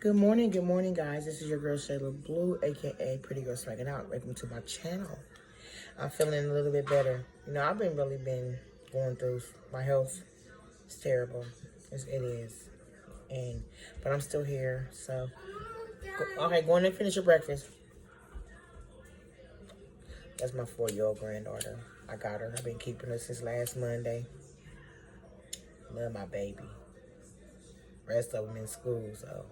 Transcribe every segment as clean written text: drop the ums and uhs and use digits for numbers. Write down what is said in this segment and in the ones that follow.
Good morning, guys. This is your girl Shayla Blue, aka Pretty Girl Swagging Out. Welcome to my channel. I'm feeling a little bit better. I've been going through my health. It's terrible. It is, but I'm still here. So, okay, go on and finish your breakfast. That's my 4-year-old granddaughter. I got her. I've been keeping her since last Monday. Love my baby. Rest of them in school, so.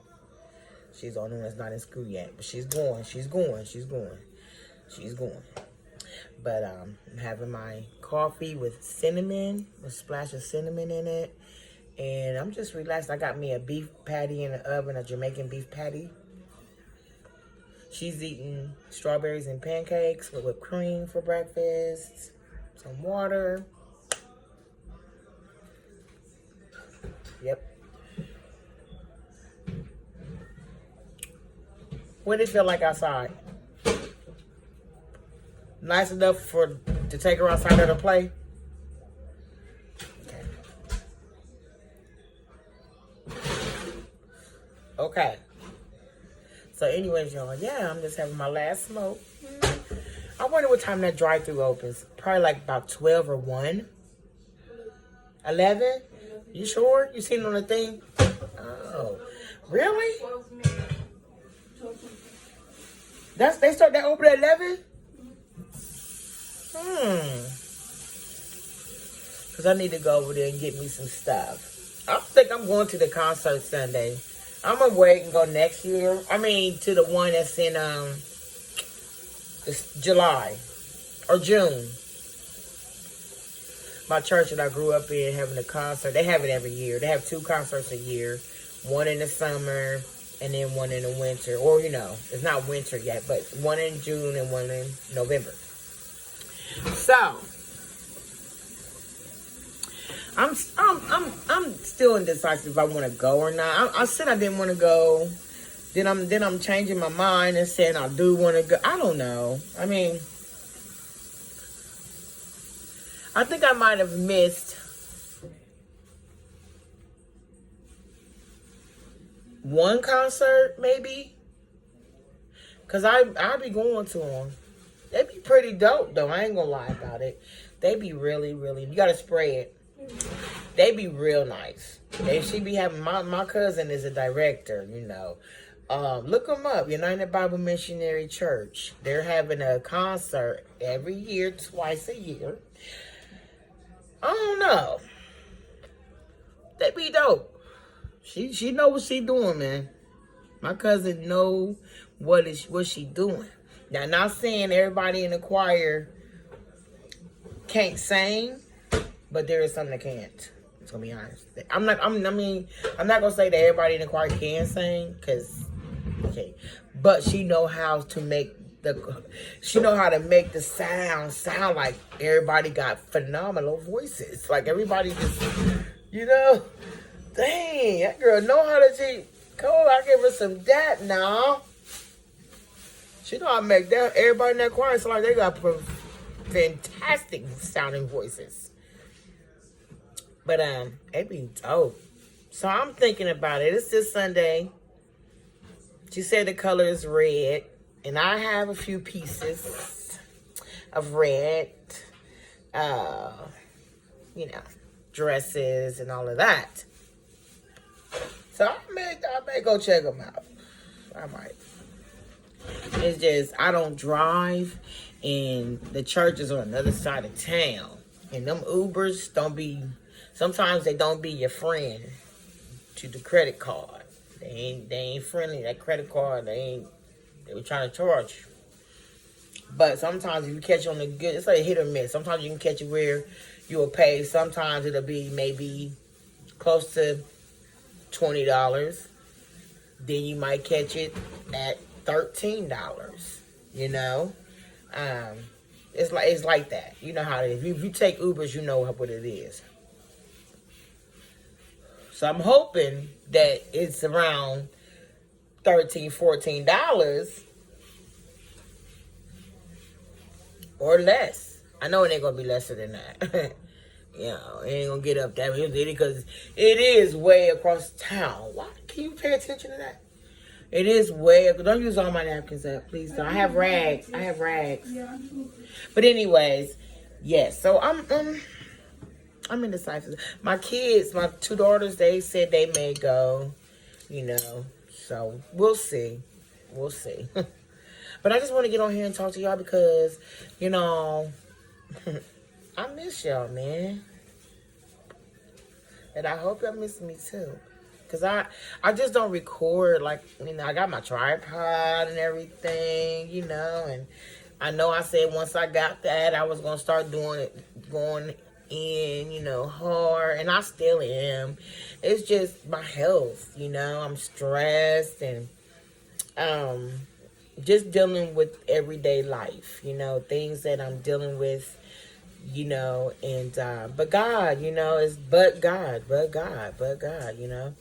She's the only one that's not in school yet. But she's going. But I'm having my coffee with cinnamon, a splash of cinnamon in it. And I'm just relaxed. I got me a beef patty in the oven, a Jamaican beef patty. She's eating strawberries and pancakes with whipped cream for breakfast. Some water. Yep. What did it feel like outside? Nice enough to take her outside there to play? Okay. So anyways, y'all, yeah, I'm just having my last smoke. I wonder what time that drive-thru opens. Probably like about 12 or 1. 11? You sure? You seen it on the thing? Oh. Really? They open at 11? Because I need to go over there and get me some stuff. I think I'm going to the concert Sunday. I'm going to wait and go next year. I mean, to the one that's in July or June. My church that I grew up in having a concert. They have it every year. They have 2 concerts a year. One in the summer and then one in the winter. Or, it's not winter yet, but one in June and one in November. So, I'm still indecisive if I want to go or not. I said I didn't want to go. Then I'm changing my mind and saying I do want to go. I don't know. I mean, I think I might have missed one concert, maybe. Because I'll be going to them. They be pretty dope, though. I ain't going to lie about it. They be really, really, you got to spray it. They be real nice. She be having, my cousin is a director, Look them up, United Bible Missionary Church. They're having a concert every year, twice a year. I don't know. They be dope. She know what she doing, man. My cousin know what she doing. Now, not saying everybody in the choir can't sing, but there is some that can't. It's gonna be honest. I'm not gonna say that everybody in the choir can sing, but she know how to make the sound like everybody got phenomenal voices. Like everybody just, dang, that girl know how to sing. Come on, I give her some that now. She know how to make that everybody in that choir sound like they got fantastic sounding voices. But it be dope. So I'm thinking about it. It's this Sunday. She said the color is red. And I have a few pieces of red. Dresses and all of that. So I may go check them out. I might. It's just, I don't drive. And the church is on the other side of town. And them Ubers sometimes they don't be your friend to the credit card. They ain't friendly. That credit card, they were trying to charge you. But sometimes if you catch on the good, it's like a hit or miss. Sometimes you can catch it where you will pay. Sometimes it'll be maybe close to $20. Then you might catch it at $13. It's like that. You know how it is. If you take Ubers, you know what it is. So I'm hoping that it's around $13, $14 or less. I know it ain't gonna be lesser than that. It ain't gonna get up that because it is way across town. Why can you pay attention to that? It is way. Don't use all my napkins up, please. Don't. I have rags. I have rags. But anyways, yes. So I'm indecisive. My kids, my two daughters, they said they may go. You know, so we'll see. We'll see. But I just want to get on here and talk to y'all because, you know, I miss y'all, man. And I hope y'all miss me too. Because I just don't record, like, you know, I got my tripod and everything, you know. And I know I said once I got that, I was going to start doing it, going in, you know, hard. And I still am. It's just my health, you know. I'm stressed and just dealing with everyday life, you know, things that I'm dealing with, you know, and, but God, you know, it's but God, you know.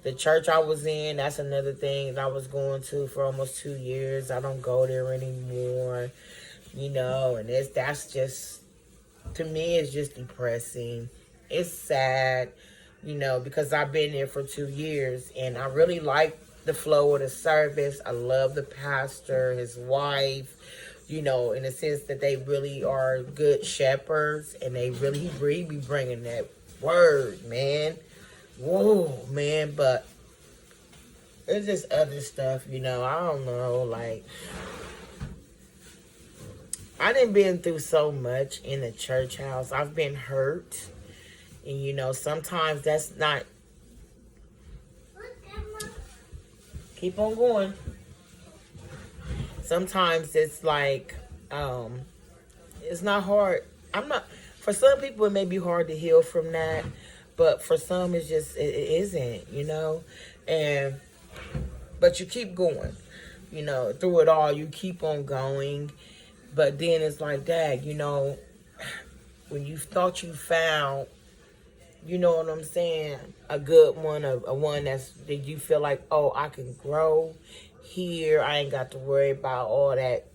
The church I was in, that's another thing that I was going to for almost 2 years. I don't go there anymore, you know, and that's just, to me, it's just depressing. It's sad. You know, because I've been there for 2 years and I really like the flow of the service. I love the pastor, his wife, you know, in the sense that they really are good shepherds and they really be bringing that word, man. Whoa, man. But it's just other stuff, you know. I don't know, like, I done been through so much in the church house. I've been hurt. And, you know, sometimes that's not... Keep on going. Sometimes it's like, it's not hard. For some people, it may be hard to heal from that. But for some, it isn't, you know. But you keep going. You know, through it all, you keep on going. But then it's like, dang, you know, when you thought you found... You know what I'm saying? A good one, a one that you feel like, oh, I can grow here. I ain't got to worry about all that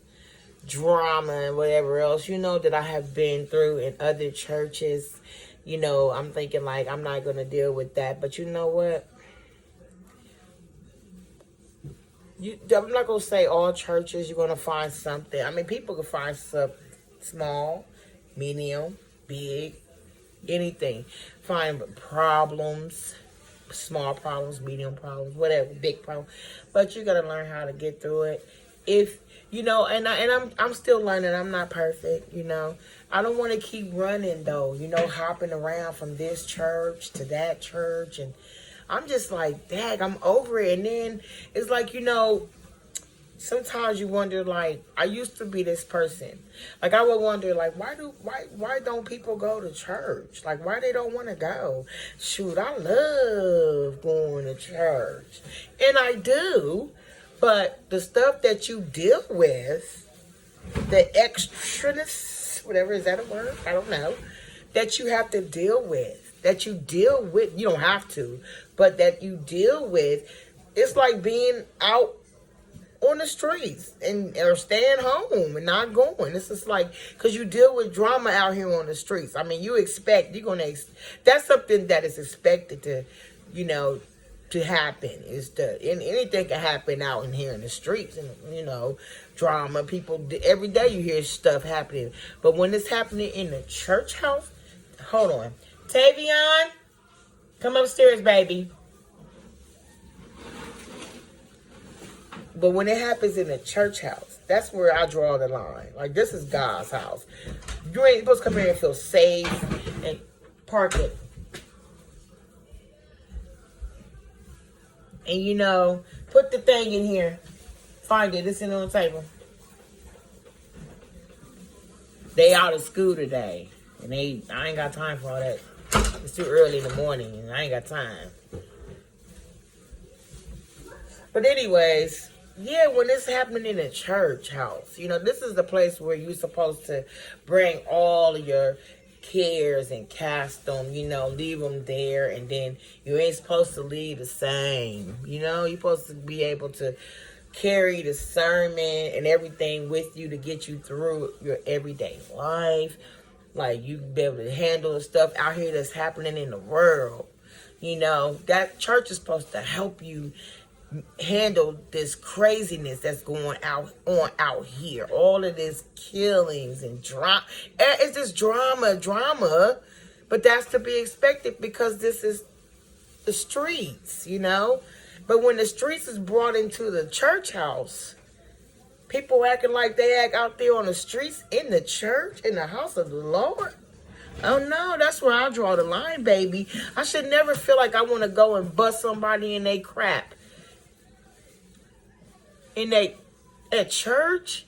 drama and whatever else, you know, that I have been through in other churches. You know, I'm thinking like, I'm not going to deal with that. But you know what? I'm not going to say all churches you're going to find something. I mean, people can find something small, medium, big, anything. Find problems, small problems, medium problems, whatever, big problems. But you gotta learn how to get through it. If you know, and I'm still learning. I'm not perfect, you know. I don't want to keep running though, you know, hopping around from this church to that church, and I'm just like, dang, I'm over it. And then it's like, you know, sometimes you wonder, like, I used to be this person. Like, I would wonder, like, why don't people go to church? Like, why they don't want to go? Shoot, I love going to church. And I do. But the stuff that you deal with, the extraness, whatever, is that a word? I don't know. That you have to deal with. That you deal with. You don't have to. But that you deal with. It's like being out on the streets or staying home and not going. This is like, because you deal with drama out here on the streets. I mean, that's something that is expected to, you know, to happen. And anything can happen out in here in the streets, and, you know, drama. People, every day you hear stuff happening. But when it's happening in the church house, hold on. Tavion, come upstairs, baby. But when it happens in a church house, that's where I draw the line. Like, this is God's house. You ain't supposed to come here and feel safe and park it. And, you know, put the thing in here. Find it. It's in on the table. They out of school today. And I ain't got time for all that. It's too early in the morning and I ain't got time. But anyways... Yeah, when it's happening in a church house, you know, this is the place where you're supposed to bring all of your cares and cast them, you know, leave them there, and then you ain't supposed to leave the same. You know, you're supposed to be able to carry the sermon and everything with you to get you through your everyday life. Like, you be able to handle the stuff out here that's happening in the world. You know, that church is supposed to help you handle this craziness that's going out here. All of this killings and drama. It's just drama. But that's to be expected because this is the streets, you know. But when the streets is brought into the church house, people acting like they act out there on the streets in the church, in the house of the Lord. Oh no, that's where I draw the line, baby. I should never feel like I want to go and bust somebody in their crap. At church.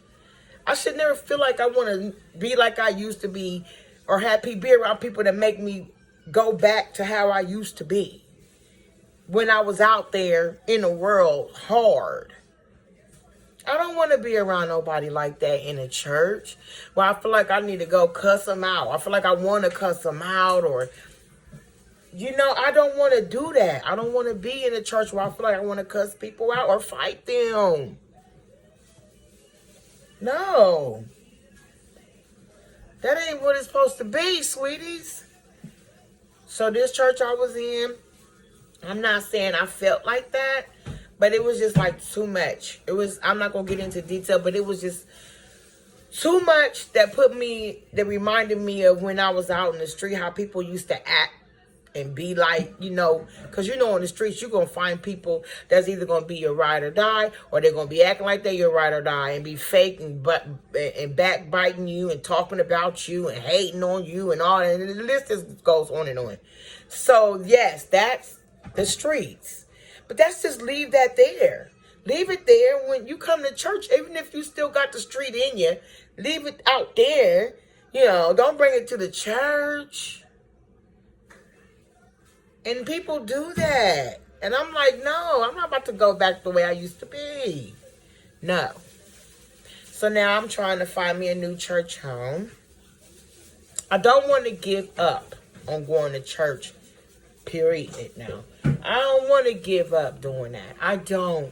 I should never feel like I want to be like I used to be or be around people that make me go back to how I used to be when I was out there in the world hard. I don't want to be around nobody like that in a church where I feel like I need to go cuss them out. I feel like I want to cuss them out or, you know, I don't want to do that. I don't want to be in a church where I feel like I want to cuss people out or fight them. No. That ain't what it's supposed to be, sweeties. So this church I was in, I'm not saying I felt like that, but it was just like too much. I'm not going to get into detail, but it was just too much that reminded me of when I was out in the street, how people used to act and be like, you know, because you know, on the streets, you're going to find people that's either going to be your ride or die, or they're going to be acting like they're your ride or die and be fake and backbiting you and talking about you and hating on you and all that. And the list just goes on and on. So, yes, that's the streets. But that's just leave that there. Leave it there when you come to church, even if you still got the street in you, leave it out there. You know, don't bring it to the church. And people do that. And I'm like, no, I'm not about to go back the way I used to be. No. So now I'm trying to find me a new church home. I don't want to give up on going to church, period, now. I don't want to give up doing that. I don't.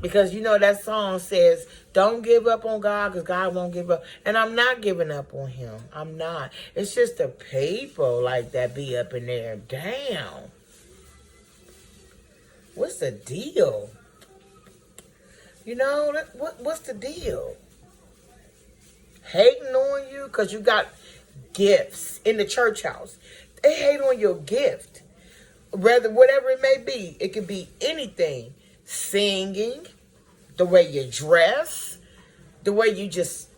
Because, you know, that song says, don't give up on God because God won't give up. And I'm not giving up on him. I'm not. It's just the people like that be up in there. Damn. What's the deal? You know, what's the deal? Hating on you because you got gifts in the church house. They hate on your gift. Whatever it may be. It could be anything. Singing, the way you dress, the way you just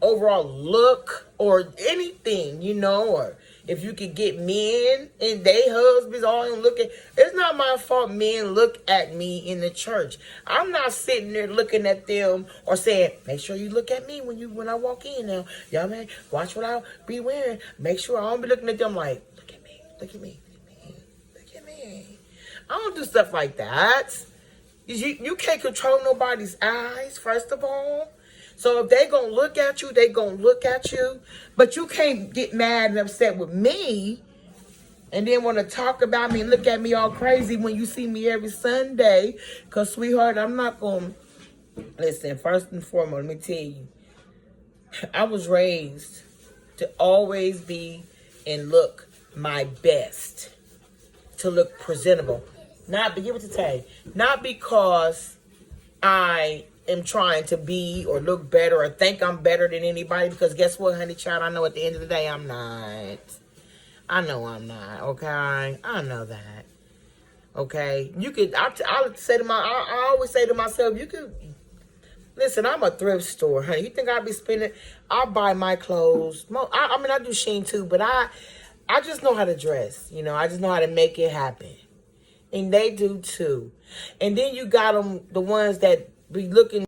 overall look, or anything, you know, or if you could get men and they husbands all looking. It's not my fault men look at me in the church. I'm not sitting there looking at them or saying, make sure you look at me when I walk in now. Y'all, man, watch what I'll be wearing. Make sure I don't be looking at them like, look at me, look at me, look at me. I don't do stuff like that. You can't control nobody's eyes, first of all. So if they going to look at you, they going to look at you. But you can't get mad and upset with me and then want to talk about me and look at me all crazy when you see me every Sunday. Because, sweetheart, I'm not going to... Listen, first and foremost, let me tell you. I was raised to always be and look my best. To look presentable. Not because I am trying to be or look better or think I'm better than anybody. Because guess what, honey child? I know at the end of the day, I'm not. I know I'm not, okay? I know that. Okay? You could, I always say to myself, you could, listen, I'm a thrift store, honey. You think I'd be spending, I buy my clothes. I mean, I do Shein too, but I just know how to dress. You know, I just know how to make it happen. And they do too. And then you got them, the ones that be looking